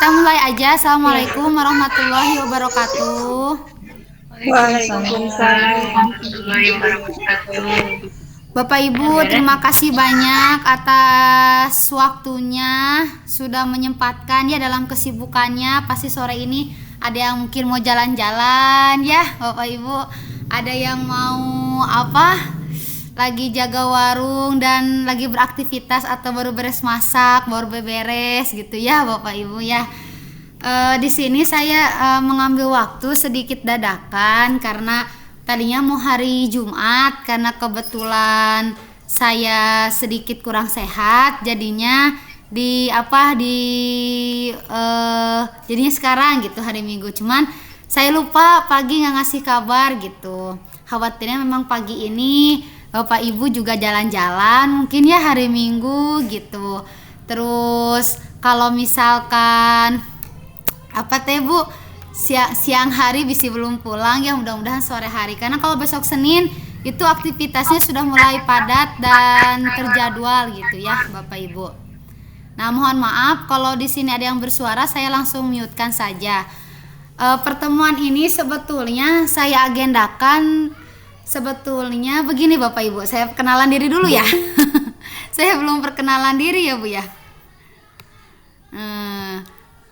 kita mulai aja. Assalamualaikum warahmatullahi wabarakatuh. Waalaikumsalam warahmatullahi wabarakatuh. Bapak Ibu, terima kasih banyak atas waktunya sudah menyempatkan ya dalam kesibukannya. Pasti sore ini ada yang mungkin mau jalan-jalan ya, Bapak Ibu. Ada yang mau lagi jaga warung dan lagi beraktivitas atau baru beres masak, baru beberes gitu ya, Bapak Ibu ya. Di sini saya mengambil waktu sedikit dadakan karena tadinya mau hari Jumat, karena kebetulan saya sedikit kurang sehat, jadinya jadinya sekarang gitu hari Minggu. Cuman saya lupa pagi nggak ngasih kabar gitu. Khawatirnya memang pagi ini Bapak Ibu juga jalan-jalan mungkin ya hari Minggu gitu. Terus kalau misalkan Bu, siang hari bisa belum pulang ya, mudah-mudahan sore hari, karena kalau besok Senin itu aktivitasnya sudah mulai padat dan terjadwal gitu ya Bapak Ibu. Nah, mohon maaf kalau di sini ada yang bersuara, saya langsung mute-kan saja. Pertemuan ini sebetulnya saya agendakan sebetulnya begini Bapak Ibu, saya perkenalan diri dulu ya. Saya belum perkenalan diri ya Bu ya.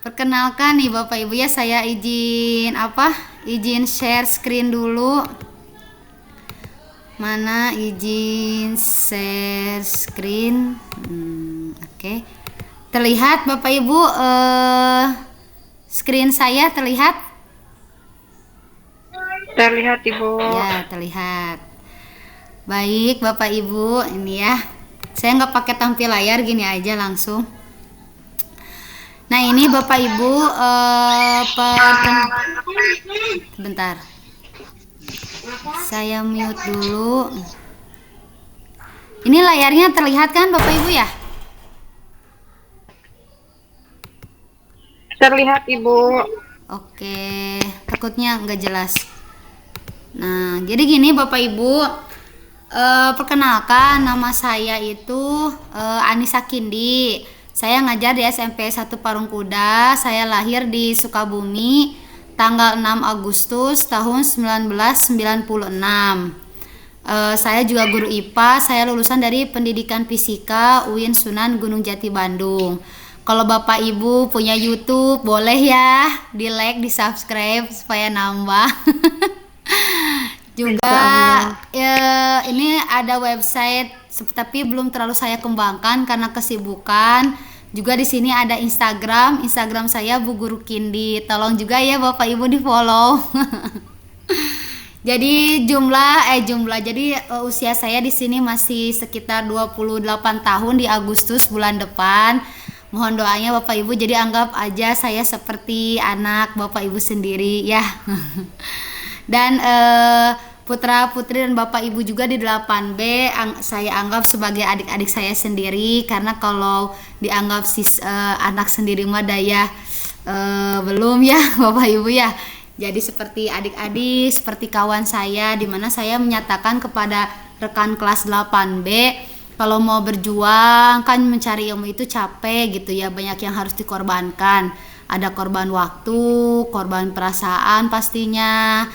Perkenalkan nih Bapak Ibu ya, saya izin share screen dulu. Mana izin share screen. Oke. Terlihat Bapak Ibu, screen saya terlihat? Terlihat Ibu. Ya, terlihat. Baik Bapak Ibu, ini ya. Saya nggak pakai tampil layar, gini aja langsung. Nah, ini Bapak Ibu, bentar, saya mute dulu. Ini layarnya terlihat kan Bapak Ibu ya? Terlihat Ibu. Oke, takutnya nggak jelas. Nah, jadi gini Bapak Ibu, perkenalkan nama saya itu Anissa Kindi. Saya ngajar di SMP 1 Parungkuda. Saya lahir di Sukabumi tanggal 6 Agustus tahun 1996. Saya juga guru IPA. Saya lulusan dari Pendidikan Fisika UIN Sunan Gunung Jati Bandung. Kalau Bapak Ibu punya YouTube, boleh ya di like, di subscribe supaya nambah. Juga ini ada website tapi belum terlalu saya kembangkan karena kesibukan. Juga di sini ada Instagram saya Bu Guru Kindi. Tolong juga ya Bapak Ibu di follow. Jadi jadi usia saya di sini masih sekitar 28 tahun di Agustus bulan depan. Mohon doanya Bapak Ibu, jadi anggap aja saya seperti anak Bapak Ibu sendiri ya. Dan putra-putri dan Bapak Ibu juga di 8B saya anggap sebagai adik-adik saya sendiri, karena kalau dianggap anak sendiri mah daya belum ya Bapak Ibu ya. Jadi seperti adik-adik, seperti kawan saya, dimana saya menyatakan kepada rekan kelas 8B, kalau mau berjuang kan mencari ilmu itu capek gitu ya, banyak yang harus dikorbankan. Ada korban waktu, korban perasaan pastinya.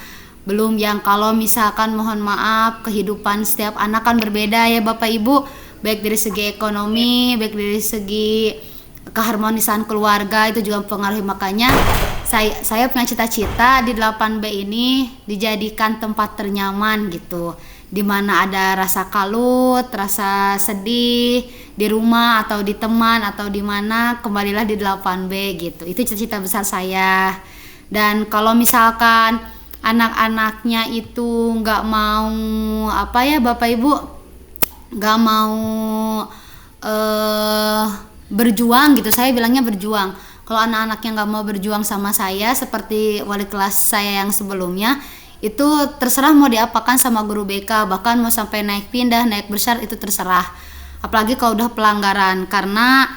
Belum yang kalau misalkan mohon maaf kehidupan setiap anak kan berbeda ya Bapak Ibu, baik dari segi ekonomi, baik dari segi keharmonisan keluarga, itu juga mempengaruhi. Makanya saya punya cita-cita di 8B ini dijadikan tempat ternyaman gitu, dimana ada rasa kalut, rasa sedih di rumah atau di teman atau di mana, kembalilah di 8B gitu. Itu cita-cita besar saya. Dan kalau misalkan anak-anaknya itu nggak mau Bapak Ibu nggak mau berjuang gitu, saya bilangnya berjuang. Kalau anak-anaknya nggak mau berjuang sama saya seperti wali kelas saya yang sebelumnya, itu terserah mau diapakan sama guru BK, bahkan mau sampai naik pindah, naik besar, itu terserah. Apalagi kalau udah pelanggaran, karena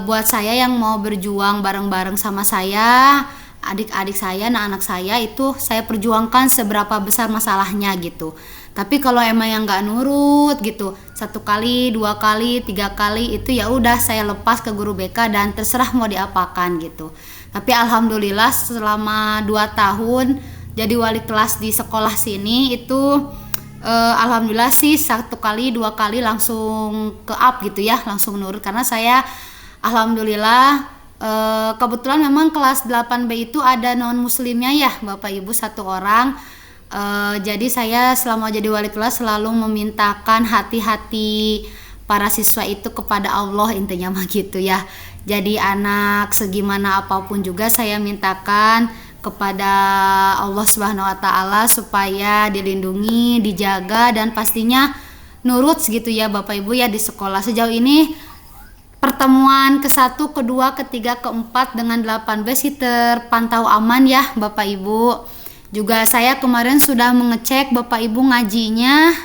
buat saya yang mau berjuang bareng-bareng sama saya, adik-adik saya, anak-anak saya, itu saya perjuangkan seberapa besar masalahnya gitu. Tapi kalau emang yang nggak nurut gitu, 1 kali, 2 kali, 3 kali itu ya udah saya lepas ke guru BK dan terserah mau diapakan gitu. Tapi alhamdulillah selama 2 tahun jadi wali kelas di sekolah sini itu alhamdulillah sih 1 kali 2 kali langsung ke up gitu ya, langsung nurut karena saya alhamdulillah kebetulan memang kelas 8B itu ada non muslimnya ya Bapak Ibu 1 orang. Jadi saya selama jadi wali kelas selalu memintakan hati-hati para siswa itu kepada Allah, intinya mah gitu ya. Jadi anak segimana apapun juga saya mintakan kepada Allah Subhanahu wa taala supaya dilindungi, dijaga dan pastinya nurut gitu ya Bapak Ibu ya di sekolah. Sejauh ini pertemuan ke-1, ke-2, ke-3, ke-4 dengan 8B sih terpantau aman ya Bapak Ibu. Juga saya kemarin sudah mengecek Bapak Ibu ngajinya.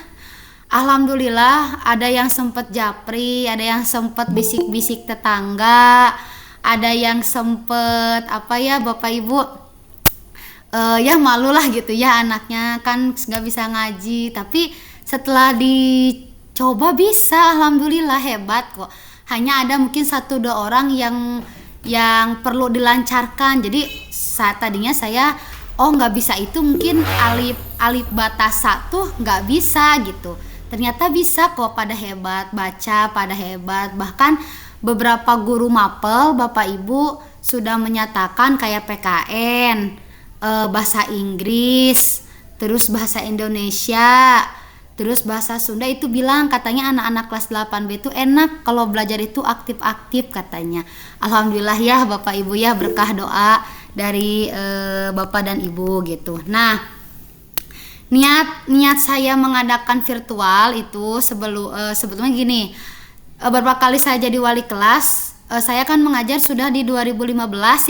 Alhamdulillah ada yang sempat japri, ada yang sempat bisik-bisik tetangga, ada yang sempat apa ya Bapak Ibu ya malu lah gitu ya, anaknya kan nggak bisa ngaji, tapi setelah dicoba bisa, alhamdulillah hebat kok. Hanya ada mungkin 1-2 orang yang perlu dilancarkan. Jadi tadinya saya nggak bisa itu mungkin alif batasa tuh nggak bisa gitu. Ternyata bisa kok, pada hebat baca, pada hebat. Bahkan beberapa guru mapel Bapak Ibu sudah menyatakan kayak PKN, bahasa Inggris, terus bahasa Indonesia, terus bahasa Sunda itu bilang katanya anak-anak kelas 8B itu enak kalau belajar itu aktif-aktif katanya. Alhamdulillah ya Bapak Ibu ya, berkah doa dari Bapak dan Ibu gitu. Nah, niat saya mengadakan virtual itu sebetulnya gini. Beberapa kali saya jadi wali kelas, saya kan mengajar sudah di 2015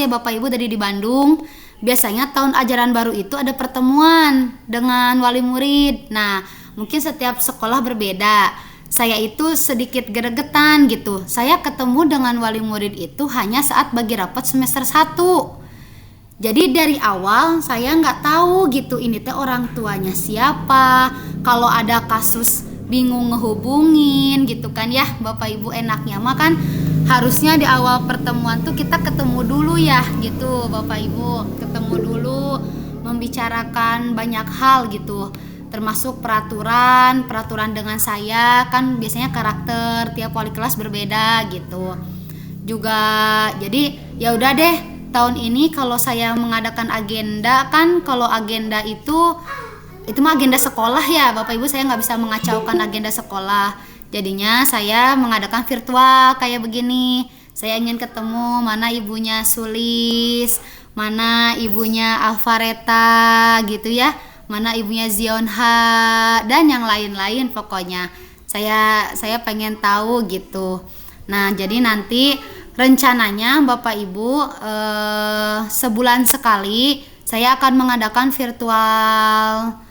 ya Bapak Ibu dari di Bandung. Biasanya tahun ajaran baru itu ada pertemuan dengan wali murid. Nah, mungkin setiap sekolah berbeda. Saya itu sedikit gregetan gitu. Saya ketemu dengan wali murid itu hanya saat bagi rapat semester 1. Jadi dari awal saya nggak tahu gitu ini teh orang tuanya siapa. Kalau ada kasus bingung ngehubungin gitu kan ya Bapak Ibu, enaknya mah kan harusnya di awal pertemuan tuh kita ketemu dulu ya gitu Bapak Ibu, ketemu dulu membicarakan banyak hal gitu, termasuk peraturan dengan saya kan biasanya karakter tiap wali kelas berbeda gitu juga. Jadi ya udah deh, tahun ini kalau saya mengadakan agenda kan, kalau agenda itu mah agenda sekolah ya Bapak Ibu, saya nggak bisa mengacaukan agenda sekolah. Jadinya saya mengadakan virtual kayak begini. Saya ingin ketemu mana ibunya Sulis, mana ibunya Alvareta gitu ya, mana ibunya Zionha dan yang lain-lain. Pokoknya saya pengen tahu gitu. Nah, jadi nanti rencananya Bapak Ibu sebulan sekali saya akan mengadakan virtual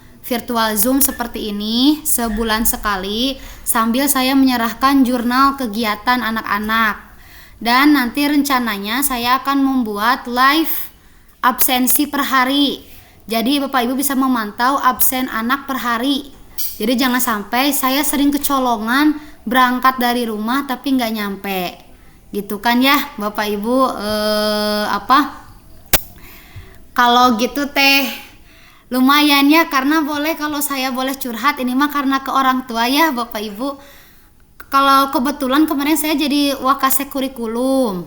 Zoom seperti ini sebulan sekali, sambil saya menyerahkan jurnal kegiatan anak-anak. Dan nanti rencananya saya akan membuat live absensi per hari. Jadi Bapak Ibu bisa memantau absen anak per hari. Jadi jangan sampai saya sering kecolongan berangkat dari rumah tapi nggak nyampe. Gitu kan ya Bapak Ibu, kalau gitu teh lumayan ya, karena kalau saya boleh curhat ini mah karena ke orang tua ya Bapak Ibu. Kalau kebetulan kemarin saya jadi wakasek kurikulum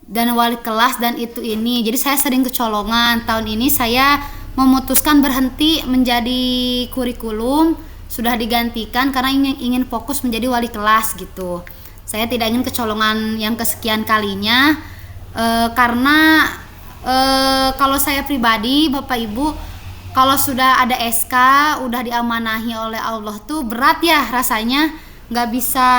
dan wali kelas dan ini, jadi saya sering kecolongan. Tahun ini saya memutuskan berhenti menjadi kurikulum, sudah digantikan karena ingin fokus menjadi wali kelas gitu. Saya tidak ingin kecolongan yang kesekian kalinya, karena kalau saya pribadi Bapak Ibu, kalau sudah ada SK, udah diamanahi oleh Allah tuh berat ya rasanya, nggak bisa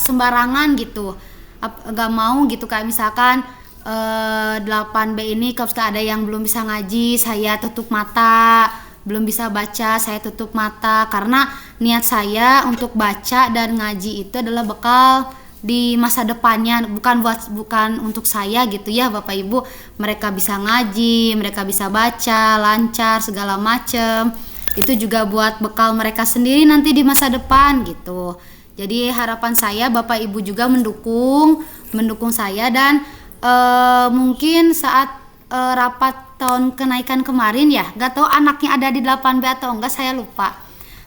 sembarangan gitu. Nggak mau gitu, kayak misalkan 8B ini kalau ada yang belum bisa ngaji, saya tutup mata, belum bisa baca, saya tutup mata, karena niat saya untuk baca dan ngaji itu adalah bekal di masa depannya, bukan untuk saya gitu ya Bapak Ibu. Mereka bisa ngaji, mereka bisa baca lancar segala macem. Itu juga buat bekal mereka sendiri nanti di masa depan gitu. Jadi harapan saya Bapak Ibu juga mendukung saya, dan mungkin saat rapat tahun kenaikan kemarin ya, gak tahu anaknya ada di 8B atau enggak, saya lupa.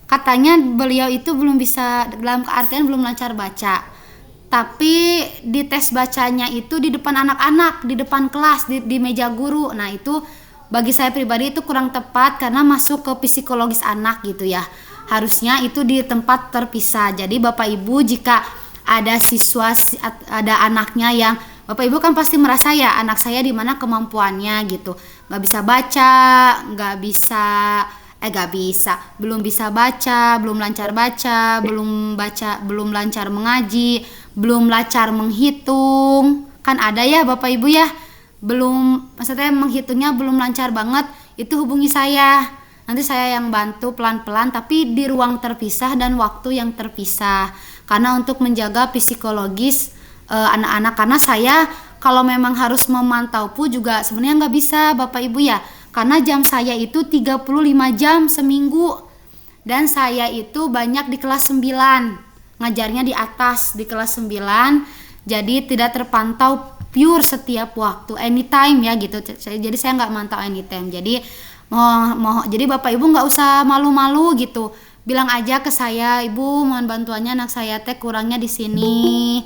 Katanya beliau itu belum bisa, dalam artian belum lancar baca. Tapi di tes bacanya itu di depan anak-anak, di depan kelas, di meja guru. Nah itu bagi saya pribadi itu kurang tepat karena masuk ke psikologis anak gitu ya. Harusnya itu di tempat terpisah. Jadi Bapak Ibu jika ada siswa, ada anaknya yang Bapak Ibu kan pasti merasa ya anak saya di mana kemampuannya gitu, nggak bisa baca, belum bisa baca, belum lancar baca, belum lancar mengaji, belum lancar menghitung, kan ada ya Bapak Ibu ya, maksudnya menghitungnya belum lancar banget, itu hubungi saya. Nanti saya yang bantu pelan-pelan tapi di ruang terpisah dan waktu yang terpisah. Karena untuk menjaga psikologis anak-anak, karena saya kalau memang harus memantau pun juga sebenarnya nggak bisa Bapak Ibu ya. Karena jam saya itu 35 jam seminggu. Dan saya itu banyak di kelas 9. Ngajarnya di atas di kelas 9. Jadi tidak terpantau pure setiap waktu, anytime ya gitu. Jadi saya nggak mantau anytime. Jadi jadi Bapak Ibu nggak usah malu-malu gitu, bilang aja ke saya, Ibu mohon bantuannya anak saya kurangnya di sini,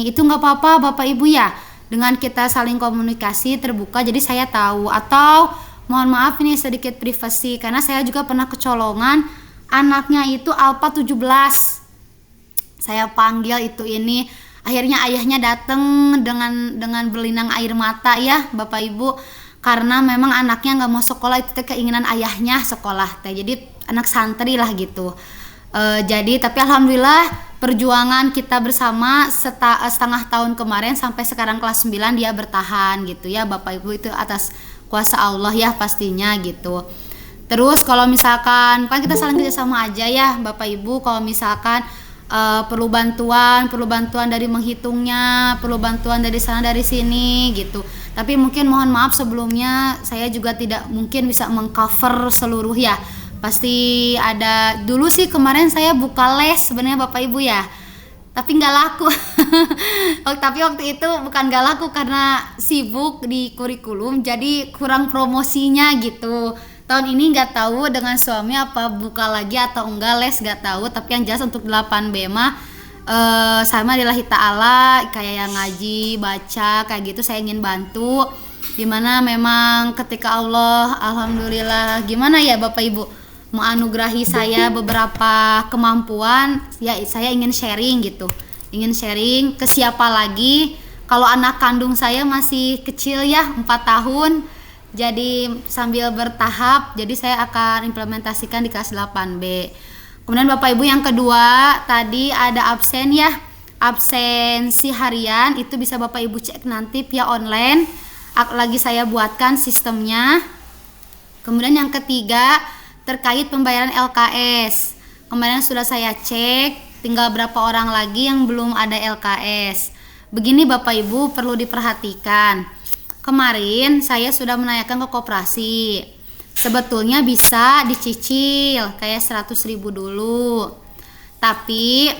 itu nggak apa-apa Bapak Ibu ya, dengan kita saling komunikasi terbuka. Jadi saya tahu, atau mohon maaf ini sedikit privasi karena saya juga pernah kecolongan, anaknya itu Alpha 17, saya panggil itu ini, akhirnya ayahnya datang dengan berlinang air mata ya Bapak Ibu, karena memang anaknya nggak mau sekolah, itu keinginan ayahnya sekolah teh, jadi anak santri lah gitu. Jadi tapi alhamdulillah perjuangan kita bersama setengah tahun kemarin sampai sekarang kelas 9 dia bertahan gitu ya Bapak Ibu, itu atas kuasa Allah ya pastinya gitu. Terus kalau misalkan kan kita saling kerjasama aja ya Bapak Ibu, kalau misalkan perlu bantuan dari menghitungnya, perlu bantuan dari sana dari sini gitu. Tapi mungkin mohon maaf sebelumnya, saya juga tidak mungkin bisa mengcover seluruh ya. Pasti ada, dulu sih kemarin saya buka les sebenarnya Bapak Ibu ya, tapi nggak laku. Tapi waktu itu bukan nggak laku karena sibuk di kurikulum, jadi kurang promosinya gitu. Tahun ini nggak tahu dengan suami apa buka lagi atau enggak les, nggak tahu. Tapi yang jelas untuk 8B mah sama lillahi ta'ala, kayak yang ngaji, baca kayak gitu saya ingin bantu. Dimana memang ketika Allah alhamdulillah gimana ya Bapak Ibu menganugerahi saya beberapa kemampuan ya, saya ingin sharing gitu, ingin sharing ke siapa lagi. Kalau anak kandung saya masih kecil ya 4 tahun, jadi sambil bertahap, jadi saya akan implementasikan di kelas 8B. Kemudian Bapak Ibu yang kedua, tadi ada absen ya, absensi harian, itu bisa Bapak Ibu cek nanti via online, lagi saya buatkan sistemnya. Kemudian yang ketiga terkait pembayaran LKS, kemarin sudah saya cek, tinggal berapa orang lagi yang belum ada LKS. Begini Bapak Ibu perlu diperhatikan, kemarin saya sudah menanyakan ke koperasi, sebetulnya bisa dicicil kayak 100.000 dulu, tapi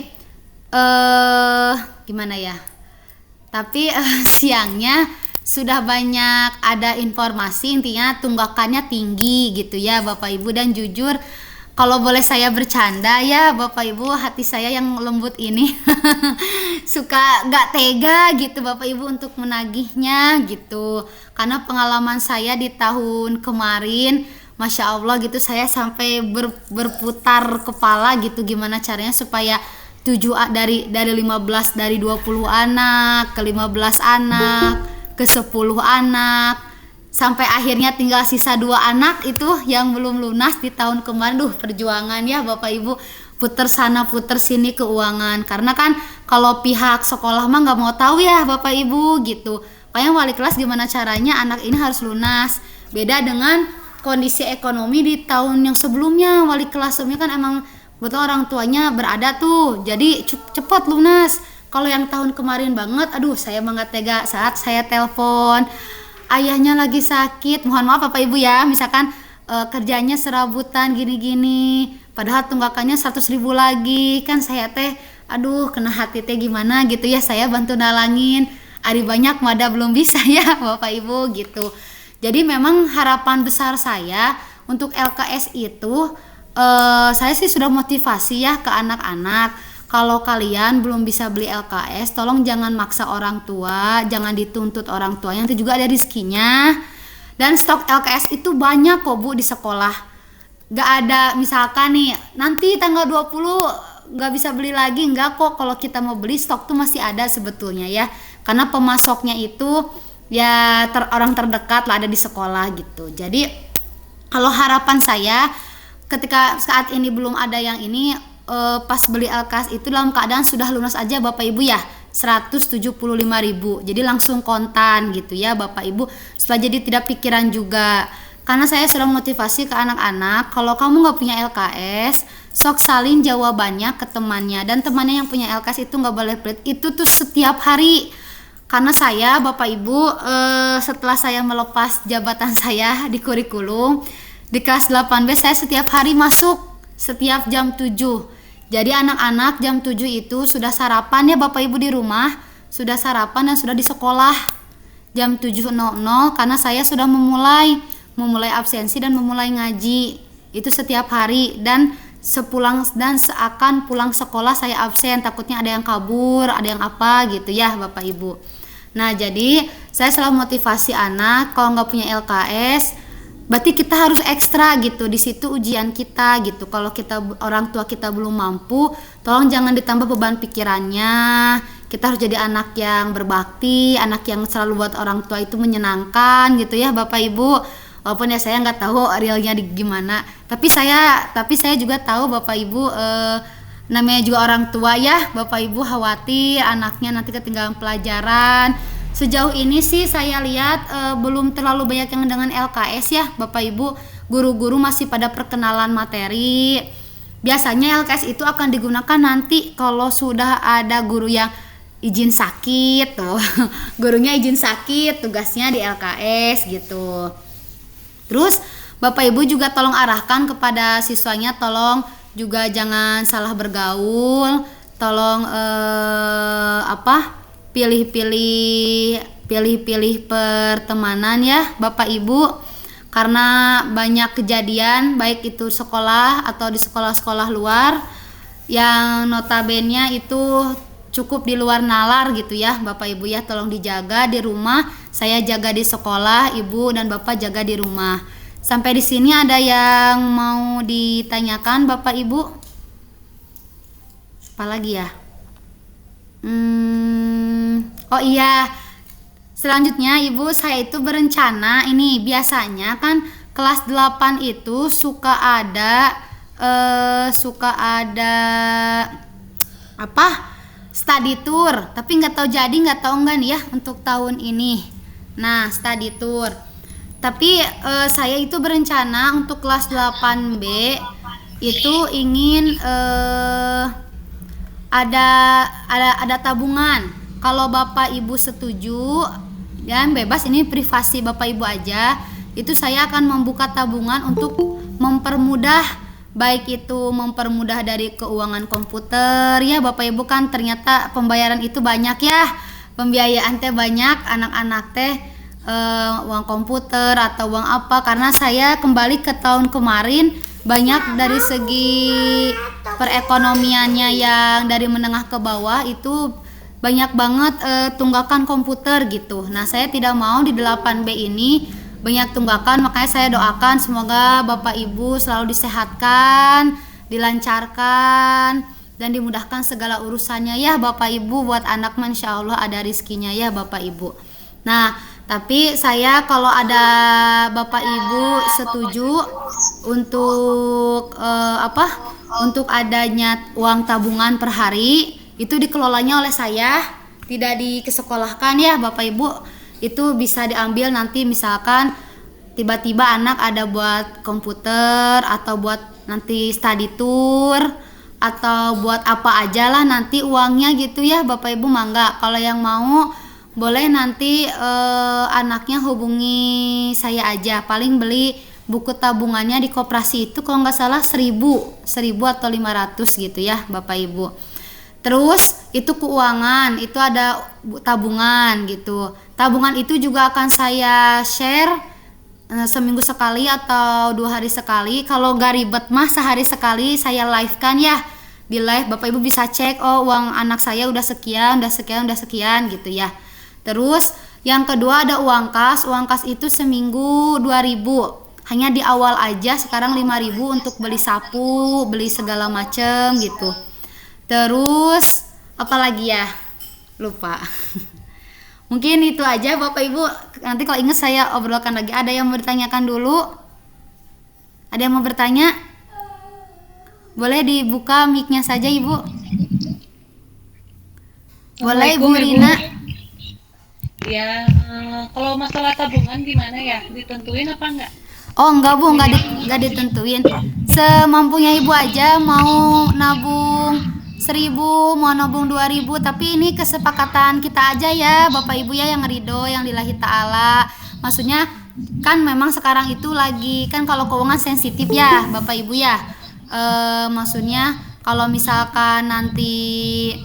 gimana ya, tapi siangnya sudah banyak ada informasi, intinya tunggakannya tinggi gitu ya Bapak Ibu. Dan jujur kalau boleh saya bercanda ya Bapak Ibu, hati saya yang lembut ini suka gak tega gitu Bapak Ibu untuk menagihnya gitu, karena pengalaman saya di tahun kemarin Masya Allah gitu, saya sampai berputar kepala gitu, gimana caranya supaya 15 dari 20 anak ke 15 anak ke 10 anak sampai akhirnya tinggal sisa 2 anak itu yang belum lunas di tahun kemarin. Perjuangan ya Bapak Ibu, puter sana puter sini keuangan, karena kan kalau pihak sekolah mah nggak mau tahu ya Bapak Ibu gitu, kayak wali kelas gimana caranya anak ini harus lunas. Beda dengan kondisi ekonomi di tahun yang sebelumnya, wali kelas sebelumnya kan emang betul orang tuanya berada tuh, jadi cepet lunas. Kalau yang tahun kemarin banget, aduh saya banget tega saat saya telepon ayahnya lagi sakit, mohon maaf Bapak Ibu ya, misalkan kerjanya serabutan gini-gini, padahal tunggakannya 100.000 lagi. Kan saya teh aduh kena hati teh gimana gitu ya, saya bantu nalangin ari banyak mada belum bisa ya Bapak Ibu gitu. Jadi memang harapan besar saya untuk LKS itu, saya sih sudah motivasi ya ke anak-anak, kalau kalian belum bisa beli LKS tolong jangan maksa orang tua, jangan dituntut orang tua, nanti juga ada rezekinya. Dan stok LKS itu banyak kok Bu di sekolah, gak ada misalkan nih nanti tanggal 20 gak bisa beli lagi, enggak kok. Kalau kita mau beli stok tuh masih ada sebetulnya ya, karena pemasoknya itu ya orang terdekat lah, ada di sekolah gitu. Jadi kalau harapan saya ketika saat ini belum ada yang ini, pas beli LKS itu dalam keadaan sudah lunas aja Bapak Ibu ya, 175.000, jadi langsung kontan gitu ya Bapak Ibu, supaya jadi tidak pikiran juga. Karena saya sudah motivasi ke anak-anak, kalau kamu nggak punya LKS sok salin jawabannya ke temannya, dan temannya yang punya LKS itu nggak boleh pelit, itu tuh setiap hari. Karena saya Bapak Ibu, setelah saya melepas jabatan saya di kurikulum di kelas 8B, saya setiap hari masuk setiap jam 7. Jadi anak-anak jam 7 itu sudah sarapan ya Bapak Ibu di rumah, sudah sarapan dan sudah di sekolah jam 7.00, karena saya sudah memulai absensi dan memulai ngaji itu setiap hari. Dan seakan pulang sekolah saya absen, takutnya ada yang kabur, ada yang apa gitu ya Bapak Ibu. Nah jadi saya selalu motivasi anak, kalau nggak punya LKS berarti kita harus ekstra gitu, di situ ujian kita gitu. Kalau kita orang tua kita belum mampu, tolong jangan ditambah beban pikirannya. Kita harus jadi anak yang berbakti, anak yang selalu buat orang tua itu menyenangkan gitu ya Bapak Ibu. Walaupun ya saya nggak tahu realnya gimana, tapi saya juga tahu Bapak Ibu, namanya juga orang tua ya Bapak Ibu, khawatir anaknya nanti ketinggalan pelajaran. Sejauh ini sih saya lihat belum terlalu banyak yang dengan LKS ya Bapak Ibu. Guru-guru masih pada perkenalan materi. Biasanya LKS itu akan digunakan nanti kalau sudah ada guru yang izin sakit tuh. Gurunya izin sakit, tugasnya di LKS gitu. Terus Bapak Ibu juga tolong arahkan kepada siswanya, tolong juga jangan salah bergaul, tolong pilih-pilih pertemanan ya Bapak Ibu, karena banyak kejadian baik itu sekolah atau di sekolah-sekolah luar yang notabene itu cukup di luar nalar gitu ya Bapak Ibu ya. Tolong dijaga di rumah, saya jaga di sekolah, Ibu dan Bapak jaga di rumah. Sampai di sini ada yang mau ditanyakan Bapak Ibu? Apalagi ya? Oh iya, selanjutnya Ibu, saya itu berencana ini, biasanya kan kelas 8 itu suka ada study tour, tapi nggak tahu jadi nggak tahu enggak nih ya untuk tahun ini. Nah study tour, tapi saya itu berencana untuk kelas 8B itu ingin ada tabungan. Kalau Bapak Ibu setuju dan bebas, ini privasi Bapak Ibu aja, itu saya akan membuka tabungan untuk mempermudah, baik itu mempermudah dari keuangan komputer ya Bapak Ibu. Kan ternyata pembayaran itu banyak ya, pembiayaan teh banyak, anak-anak teh uang komputer atau uang apa. Karena saya kembali ke tahun kemarin, banyak dari segi perekonomiannya yang dari menengah ke bawah itu banyak banget tunggakan komputer gitu. Nah saya tidak mau di 8B ini banyak tunggakan, makanya saya doakan semoga Bapak Ibu selalu disehatkan, dilancarkan, dan dimudahkan segala urusannya ya Bapak Ibu. Buat anak Insya Allah ada rizkinya ya Bapak Ibu. Nah tapi saya kalau ada Bapak Ibu setuju untuk untuk adanya uang tabungan per hari, itu dikelolanya oleh saya, tidak dikesekolahkan ya Bapak Ibu. Itu bisa diambil nanti, misalkan tiba-tiba anak ada buat komputer atau buat nanti study tour atau buat apa aja lah nanti uangnya gitu ya Bapak Ibu. Mangga kalau yang mau boleh nanti anaknya hubungi saya aja, paling beli buku tabungannya di koperasi itu kalau nggak salah 1000 atau 500 gitu ya Bapak Ibu. Terus itu keuangan, itu ada tabungan gitu. Tabungan itu juga akan saya share seminggu sekali atau 2 hari sekali. Kalau nggak ribet mah sehari sekali saya live kan ya. Di live Bapak Ibu bisa cek, oh uang anak saya udah sekian, udah sekian gitu ya. Terus yang kedua ada uang kas. Uang kas itu seminggu 2.000. Hanya di awal aja, sekarang 5.000 untuk beli sapu, beli segala macem gitu. Terus apalagi ya? Lupa. Mungkin itu aja Bapak Ibu. Nanti kalau ingat saya obrolkan lagi. Ada yang mau bertanyakan dulu? Ada yang mau bertanya? Boleh dibuka mic-nya saja Ibu. Boleh Ibu Rina. Ya, kalau masalah tabungan gimana ya? Ditentuin apa enggak? Oh enggak Bu, enggak ditentuin. Semampunya Ibu aja, mau nabung 1.000, mau nabung 2.000, tapi ini kesepakatan kita aja ya Bapak Ibu ya, yang ridho, yang lillahi ta'ala. Maksudnya kan memang sekarang itu lagi kan kalau keuangan sensitif ya Bapak Ibu ya. Maksudnya kalau misalkan nanti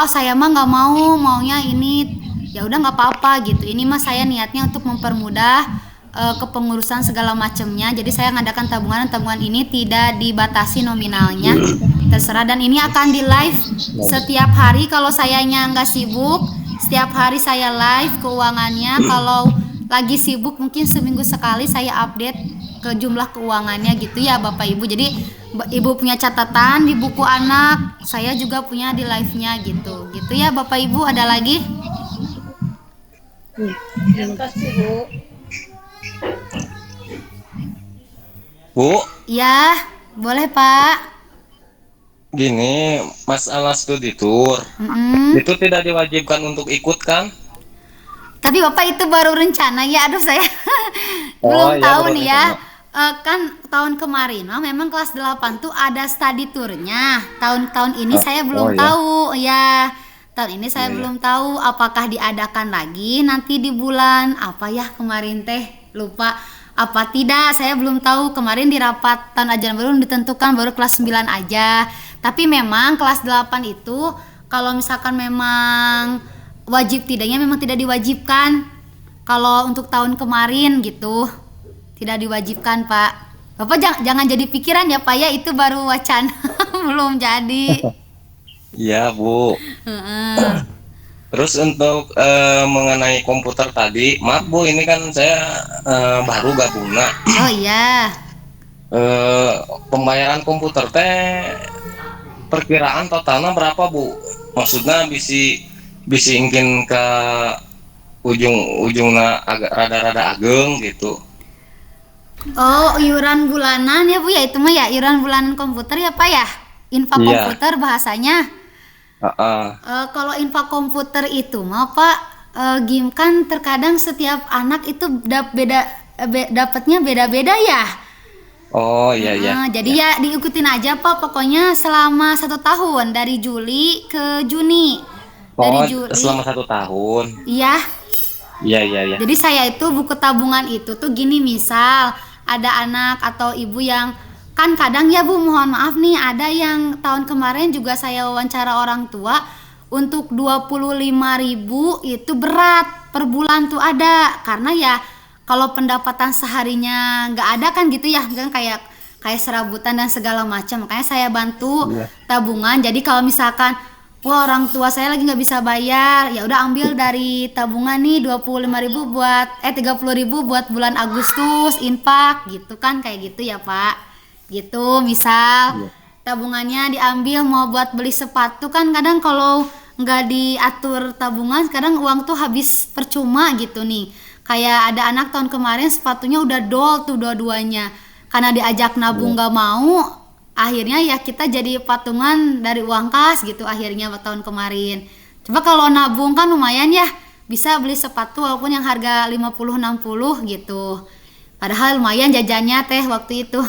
saya mah nggak maunya ini, ya udah nggak apa-apa gitu. Ini mah saya niatnya untuk mempermudah kepengurusan segala macamnya. Jadi saya ngadakan tabungan ini tidak dibatasi nominalnya, terserah. Dan ini akan di live setiap hari kalau sayanya nggak sibuk. Setiap hari saya live keuangannya. Kalau lagi sibuk mungkin seminggu sekali saya update ke jumlah keuangannya gitu ya Bapak Ibu. Jadi Ibu punya catatan di buku anak, saya juga punya di live-nya gitu ya Bapak Ibu. Ada lagi? Terima kasih Bu. Bu, Ya, boleh Pak. gini, masalah studi tour itu tidak diwajibkan untuk ikut kan? Tapi Bapak itu baru rencana ya, aduh saya Oh, belum iya, tahu baru nih ya. rencana. Kan tahun kemarin memang kelas 8 tuh ada study tournya. Tahun ini saya belum iya. tahu ya. Tahun ini saya Iya, iya. belum tahu apakah diadakan lagi nanti di bulan apa ya kemarin teh, lupa apa tidak, saya belum tahu. Kemarin di rapat tahun ajaran baru ditentukan baru kelas 9 aja. Tapi memang kelas 8 itu kalau misalkan memang wajib tidaknya memang tidak diwajibkan. Kalau untuk tahun kemarin gitu tidak diwajibkan Pak. Bapak jangan jadi pikiran ya Pak ya, itu baru wacana belum jadi. Iya, Bu. Heeh. Terus untuk mengenai komputer tadi, maaf Bu, ini kan saya baru gabung. Nah, Oh iya. pembayaran komputer teh perkiraan totalnya berapa Bu? Maksudnya bisi ingin ke ujung-ujungnya agak rada-rada ageng gitu. Oh, iuran bulanan ya Bu ya, itu mah ya iuran bulanan komputer ya Pak ya. Infak Iya. komputer bahasanya. Heeh. Kalau infak komputer itu mah Pak, game kan terkadang setiap anak itu dapatnya beda-beda ya. Oh iya iya. Jadi ya diikutin aja Pak, pokoknya selama 1 tahun dari Juli ke Juni. Dari Oh, Juli. selama 1 tahun. Iya. Iya iya iya. Jadi saya itu buku tabungan itu tuh gini, misal ada anak atau ibu yang kan kadang ya Bu, mohon maaf nih, ada yang tahun kemarin juga saya wawancara orang tua untuk 25.000 itu berat per bulan tuh ada, karena ya kalau pendapatan seharinya nggak ada kan gitu ya, kan kayak serabutan dan segala macam. Makanya saya bantu tabungan. Jadi kalau misalkan wah orang tua saya lagi nggak bisa bayar, ya udah ambil dari tabungan nih 25.000 buat 30.000 buat bulan Agustus infak gitu kan, kayak gitu ya Pak. Gitu misal tabungannya diambil mau buat beli sepatu, kan kadang kalau nggak diatur tabungan kadang uang tuh habis percuma gitu nih. Kayak ada anak tahun kemarin sepatunya udah dol tuh dua-duanya, karena diajak nabung nggak mau, akhirnya ya kita jadi patungan dari uang kas gitu akhirnya tahun kemarin. Coba kalau nabung kan lumayan ya, bisa beli sepatu walaupun yang harga 50-60 gitu. Padahal lumayan jajannya teh waktu itu.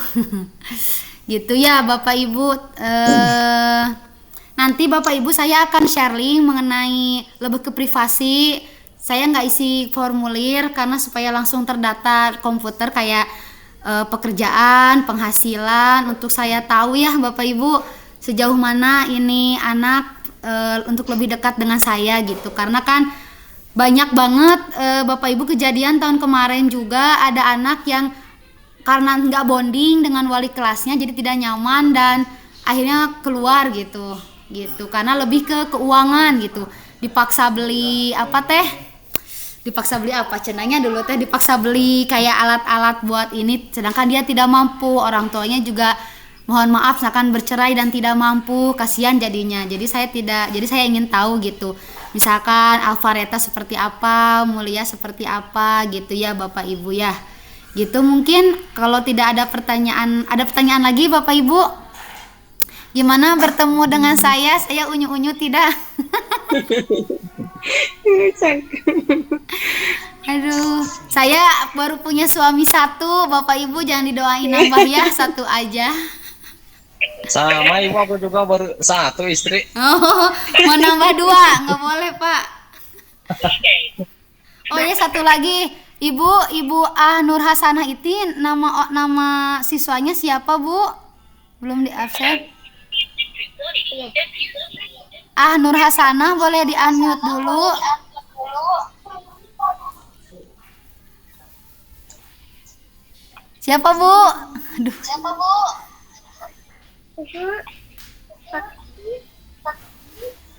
Gitu ya Bapak Ibu. Nanti Bapak Ibu saya akan sharing mengenai lebih ke privasi. Saya nggak isi formulir karena supaya langsung terdata komputer, kayak pekerjaan, penghasilan, untuk saya tahu ya Bapak Ibu sejauh mana ini anak untuk lebih dekat dengan saya gitu. Karena kan banyak banget Bapak Ibu kejadian tahun kemarin juga ada anak yang karena nggak bonding dengan wali kelasnya jadi tidak nyaman dan akhirnya keluar gitu karena lebih ke keuangan gitu, dipaksa beli apa cenanya dulu teh, dipaksa beli kayak alat-alat buat ini sedangkan dia tidak mampu, orang tuanya juga mohon maaf misalkan bercerai dan tidak mampu, kasihan jadinya. Jadi saya ingin tahu gitu, misalkan Alvareta seperti apa, Mulia seperti apa gitu ya Bapak Ibu ya gitu. Mungkin kalau tidak ada pertanyaan lagi Bapak Ibu, gimana bertemu dengan saya unyu-unyu tidak? Aduh, saya baru punya suami satu, Bapak Ibu jangan didoain nambah ya, satu aja. Sama ibu, aku juga baru satu istri. Oh, mau nambah dua, nggak boleh Pak. Oh ya, satu lagi, Ibu Nur Hasanah itu nama siswanya siapa Bu? Belum di absen. Nur Hasanah boleh di unmute dulu. Siapa Bu? Aduh.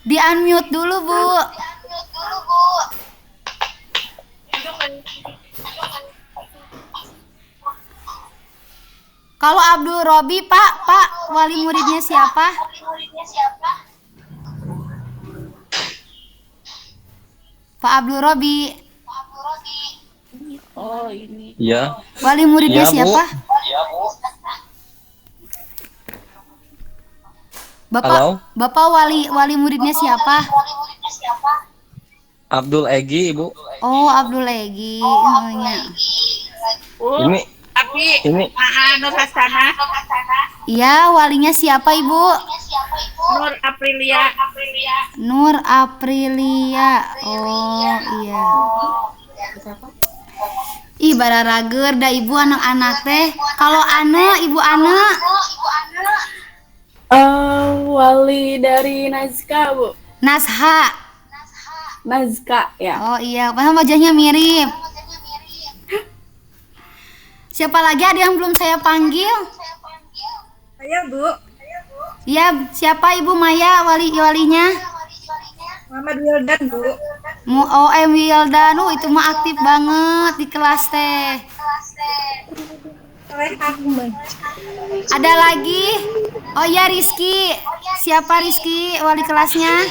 Di unmute dulu Bu. Kalau Abdul Robi Pak wali muridnya siapa? Pak Abdul Robi. Oh, ini. Iya. Wali muridnya Iya, Bu. siapa? Halo? Bapak wali muridnya siapa? Abdul Egi ibu. Oh, Abdul Egi. Oh, iya. Ini ini Nur Hasanah, Iya, walinya siapa Ibu? Nur Aprilia. Nur Aprilia. Oh, iya. Ih, bararager da Ibu anak-anak teh. Kalau Ibu Ana Wali dari Nazka, Bu. Nasha. Nazka, ya. Oh iya, padahal wajahnya mirip. Siapa lagi ada yang belum saya panggil? Saya Bu, Ya, siapa Ibu Maya walinya? Muhammad Wildan Bu. OM Wildanu itu mah aktif banget di kelas teh. Ada lagi? Oh ya Rizky. Siapa Rizky wali kelasnya?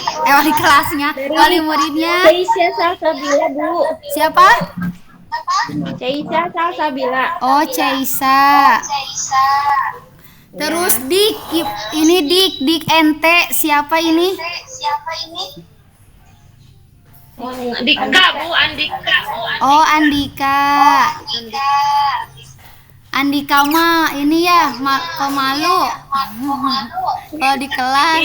Wali muridnya. Caisha Salsabila, Bu. Siapa? Caisha Salsabila. Oh Caisa. Terus Dik ente siapa ini? Andika, Bu, Andika. Oh Andika. Andika mah ini ya pemalu. Kalau di kelas.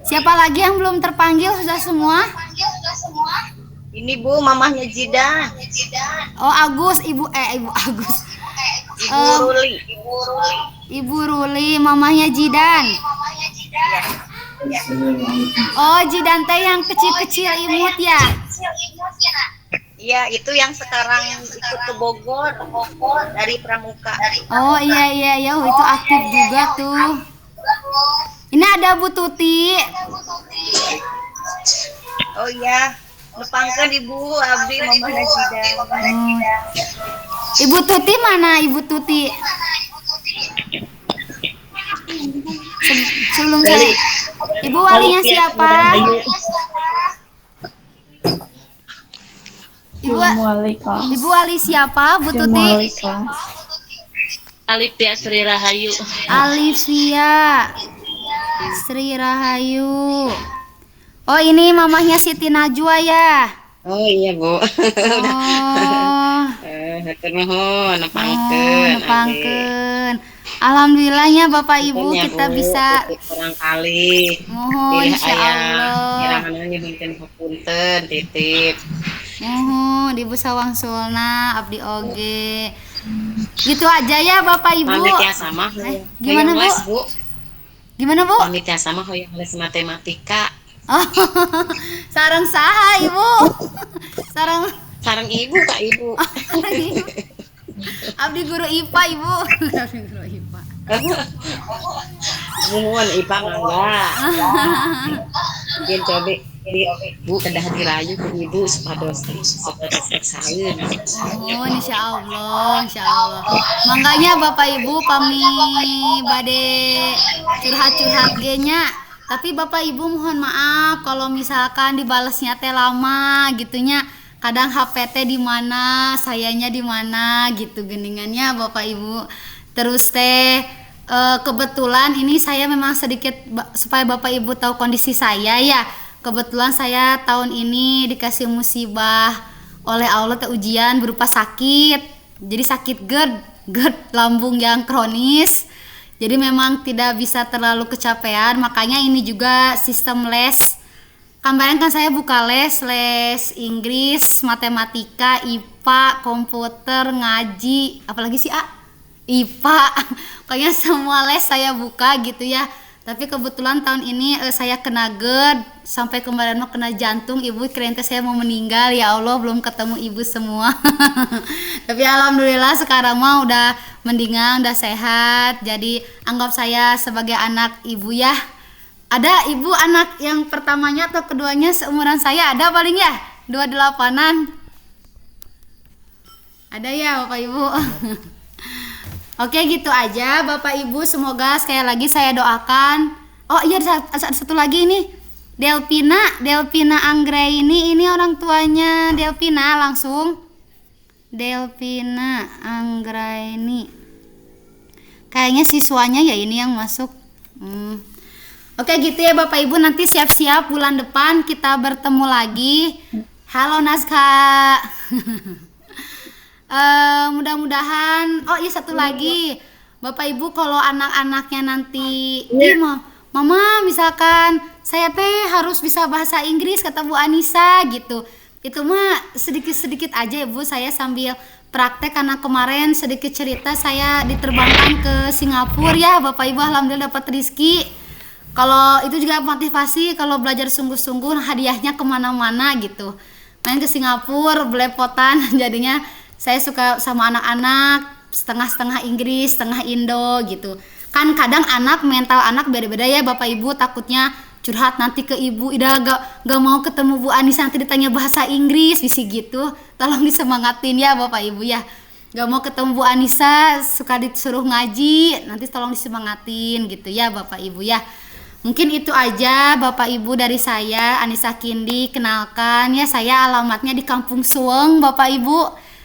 Siapa lagi yang belum terpanggil sudah semua? Ini Bu, mamahnya Jidan. Oh Agus, Ibu Agus. Ruli. Ibu Ruli, mamahnya Jidan. Oh Jidan teh yang kecil-kecil imut ya? Iya, itu yang sekarang ikut ke Bogor dari Pramuka. Oh iya itu aktif juga tuh. Ini ada Bu Tuti. Oh iya, nepangkeun Ibu abdi mamahna Jidan. Ibu Tuti mana Ibu Tuti? Sebelum saya. Ibu walinya siapa? Ibu wali siapa Bu Tuti? Alifia Sri Rahayu. Alivia Sri Rahayu. Oh ini mamahnya Siti Najwa ya? Oh iya Bu. Oh. Hatur nuhun, Nepangkeun. Alhamdulillahnya Bapak Ibu kita bisa kurang kali. mohon insyaallah. Kira-kira nyuhunkeun hapunten titip. Di Busa Wangsulna abdi oge. Gitu aja ya Bapak Ibu. Pamit ya sama Gimana, hoyong Bu? les, Bu. Gimana Bu? Pamit ya sama hoyong les matematika. Oh, sareng saha Ibu? Sareng Sareng ibu Kak Ibu. abdi guru IPA Ibu. Abdi guru IPA. Nuhun Ipa mangga. Mungkin coba Bu kedah dirayu ke Ibu supados eksaeun. Oh, insya Allah. Mangganya Bapak Ibu pami bade curhat-curhat genya. Tapi Bapak Ibu mohon maaf kalau misalkan dibalesnya teh lama gitunya. Kadang HPT di mana, sayanya di mana gitu geningannya Bapak Ibu. Terus teh kebetulan ini saya memang sedikit supaya Bapak Ibu tahu kondisi saya ya. Kebetulan saya tahun ini dikasih musibah oleh Allah teh ujian berupa sakit. Jadi sakit GERD lambung yang kronis. Jadi memang tidak bisa terlalu kecapean, makanya ini juga sistem les. Kemarin kan saya buka les Inggris, matematika, IPA, komputer, ngaji, apalagi sih IPA. Pokoknya semua les saya buka gitu ya. Tapi kebetulan tahun ini saya kena GERD, sampai kemarin mah kena jantung. Ibu kirain teh saya mau meninggal, ya Allah belum ketemu ibu semua. Tapi alhamdulillah sekarang mah udah mendingan, udah sehat. Jadi anggap saya sebagai anak ibu ya. Ada ibu anak yang pertamanya atau keduanya seumuran saya, ada paling ya 28-an. Ada ya Bapak Ibu. Oke gitu aja Bapak Ibu, semoga sekali lagi saya doakan. Oh iya ada satu lagi nih, Delpina Anggraini, ini orang tuanya Delpina langsung. Delpina Anggraini, kayaknya siswanya ya ini yang masuk. Oke gitu ya Bapak Ibu, nanti siap-siap bulan depan kita bertemu lagi. Halo Nazka. Mudah-mudahan. Oh iya satu lagi Bapak Ibu, kalau anak-anaknya nanti Mama misalkan saya teh harus bisa bahasa Inggris kata Bu Anissa gitu, itu mah sedikit-sedikit aja Ibu, saya sambil praktek karena kemarin sedikit cerita saya diterbangkan ke Singapura ya Bapak Ibu, alhamdulillah dapat rezeki. Kalau itu juga motivasi, kalau belajar sungguh-sungguh hadiahnya kemana-mana gitu. Main ke Singapura belepotan, jadinya saya suka sama anak-anak setengah-setengah Inggris, setengah Indo gitu. Kan kadang mental anak beda-beda ya Bapak Ibu, takutnya curhat nanti ke ibu, Ida gak mau ketemu Bu Anissa nanti ditanya bahasa Inggris bisi gitu. Tolong disemangatin ya Bapak Ibu ya. Gak mau ketemu Bu Anissa, suka disuruh ngaji, nanti tolong disemangatin gitu ya Bapak Ibu ya. Mungkin itu aja Bapak Ibu dari saya, Anissa Kindi. Kenalkan ya, saya alamatnya di Kampung Suweng Bapak Ibu.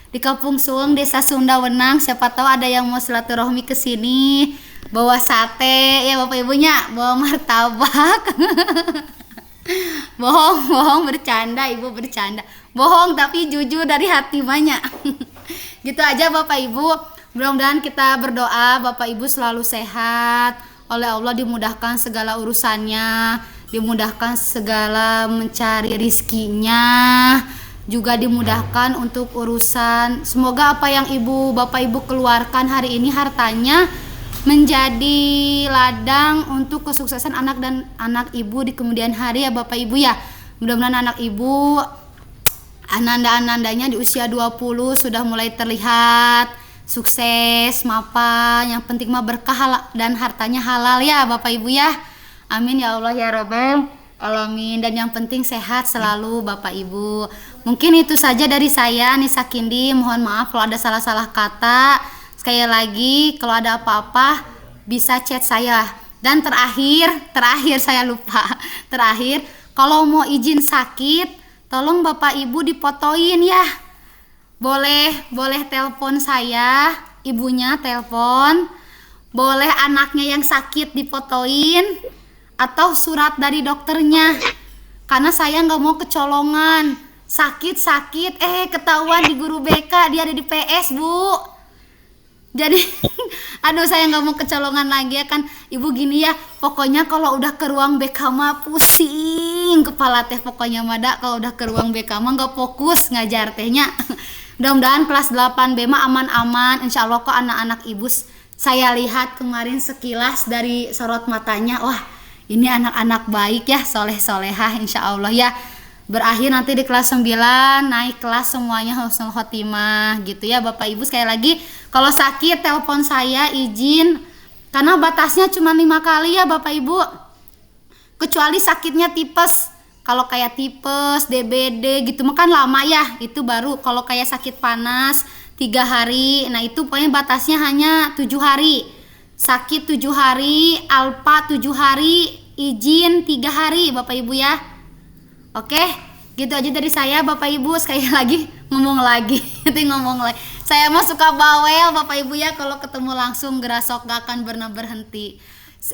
Di Kampung Suweng, Desa Sunda Wenang. Siapa tahu ada yang mau silaturahmi ke sini, bawa sate ya Bapak Ibunya, bawa martabak. Bohong bercanda Ibu, bercanda. Bohong tapi jujur dari hati banyak. Gitu aja Bapak Ibu. Mudah-mudahan kita berdoa Bapak Ibu selalu sehat, oleh Allah dimudahkan segala urusannya, dimudahkan segala mencari rizkinya, juga dimudahkan untuk urusan. Semoga apa yang Bapak Ibu keluarkan hari ini hartanya menjadi ladang untuk kesuksesan anak dan anak Ibu di kemudian hari ya Bapak Ibu ya. Mudah-mudahan anak Ibu ananda-anandanya di usia 20 sudah mulai terlihat sukses, mapan, yang penting mah berkah dan hartanya halal ya Bapak Ibu ya. Amin ya Allah ya Rabbal alamin. Dan yang penting sehat selalu Bapak Ibu. Mungkin itu saja dari saya, Nisa Kindi. Mohon maaf kalau ada salah-salah kata. Sekali lagi kalau ada apa-apa bisa chat saya. Dan terakhir saya lupa. Terakhir, kalau mau izin sakit, tolong Bapak Ibu dipotoin ya. Boleh telepon saya, ibunya telepon, boleh anaknya yang sakit difotoin, atau surat dari dokternya. Karena saya nggak mau kecolongan, sakit ketahuan di guru BK, dia ada di PS Bu. Jadi aduh saya nggak mau kecolongan lagi ya kan Ibu, gini ya, pokoknya kalau udah ke ruang BK mah pusing pusing kepala teh pokoknya mada kalau udah ke ruang BK mah nggak fokus ngajar tehnya. Mudah-mudahan kelas 8B mah aman-aman, insya Allah kok anak-anak ibu. Saya lihat kemarin sekilas dari sorot matanya, wah ini anak-anak baik ya, soleh-solehah insya Allah ya. Berakhir nanti di kelas 9, naik kelas semuanya husnul khotimah gitu ya Bapak Ibu. Sekali lagi kalau sakit telepon saya izin, karena batasnya cuma 5 kali ya Bapak Ibu, kecuali sakitnya tipes. Kalau kayak tipes, DBD gitu mah kan lama ya, itu baru. Kalau kayak sakit panas 3 hari, nah itu pokoknya batasnya hanya 7 hari. Sakit 7 hari, alpa 7 hari, izin 3 hari Bapak Ibu ya. Oke, gitu aja dari saya Bapak Ibu. Sekali lagi ngomong lagi. Saya mah suka bawel Bapak Ibu ya, kalau ketemu langsung gerasok gak akan pernah berhenti.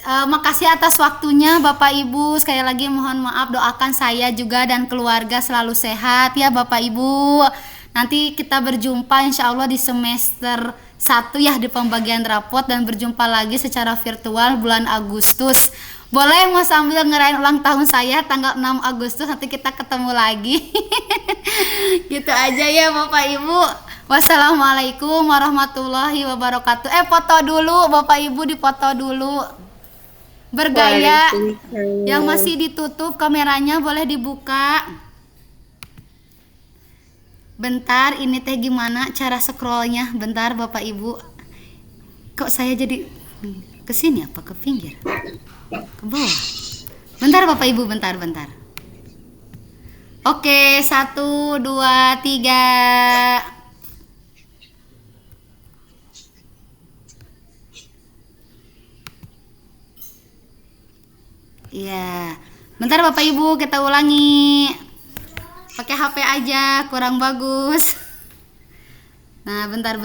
Makasih atas waktunya Bapak Ibu. Sekali lagi mohon maaf, doakan saya juga dan keluarga selalu sehat ya Bapak Ibu. Nanti kita berjumpa insya Allah di semester 1 ya, di pembagian rapot, dan berjumpa lagi secara virtual bulan Agustus. Boleh mau sambil ngerayain ulang tahun saya tanggal 6 Agustus, nanti kita ketemu lagi. Gitu aja ya Bapak Ibu. Wassalamualaikum warahmatullahi wabarakatuh. Foto dulu Bapak Ibu, dipoto dulu. Bergaya. Yang masih ditutup kameranya boleh dibuka. Bentar, ini teh gimana cara scrollnya? Bentar Bapak Ibu. Kok saya jadi ke sini apa ke pinggir? Ke bawah. Bentar Bapak Ibu, bentar. Oke, 1 2 3. Iya, bentar Bapak Ibu, kita ulangi. Pakai HP aja, kurang bagus. Nah, bentar,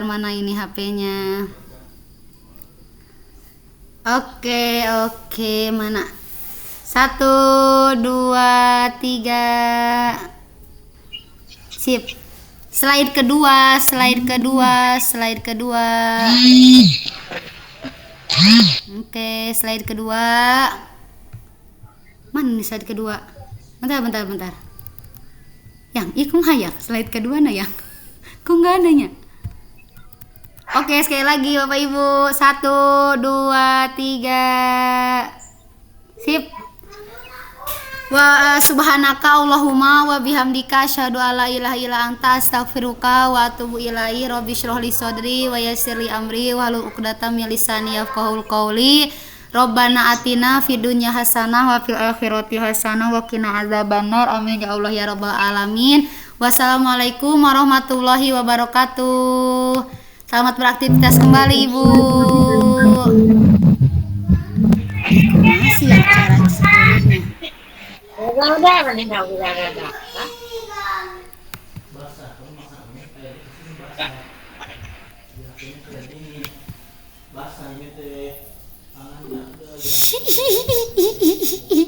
mana ini HP-nya? Oke, mana? 1 2 3. Sip. Slide kedua. Oke, slide kedua. Mana nih slide kedua? Bentar. Yang, ikut hayak slide kedua nah yang. Kok nggak adanya? Oke, sekali lagi Bapak Ibu. 1 2 3. Sip. Wa subhanaka Allahumma wa bihamdika asyhadu alla ilaha illa anta astaghfiruka wa atubu ilaihi. Rabbi shrah li sadri wa yassir li amri wahlul 'uqdatam min lisani yafqahul qawli. Rabbana atina fid dunya hasanah wa fil akhirati hasanah wa qina adzabannar. Amin ya Allah ya rabbal alamin. Wassalamualaikum warahmatullahi wabarakatuh. Selamat beraktivitas kembali Ibu. Masih ya cara sebelumnya. Udah. Hihihi.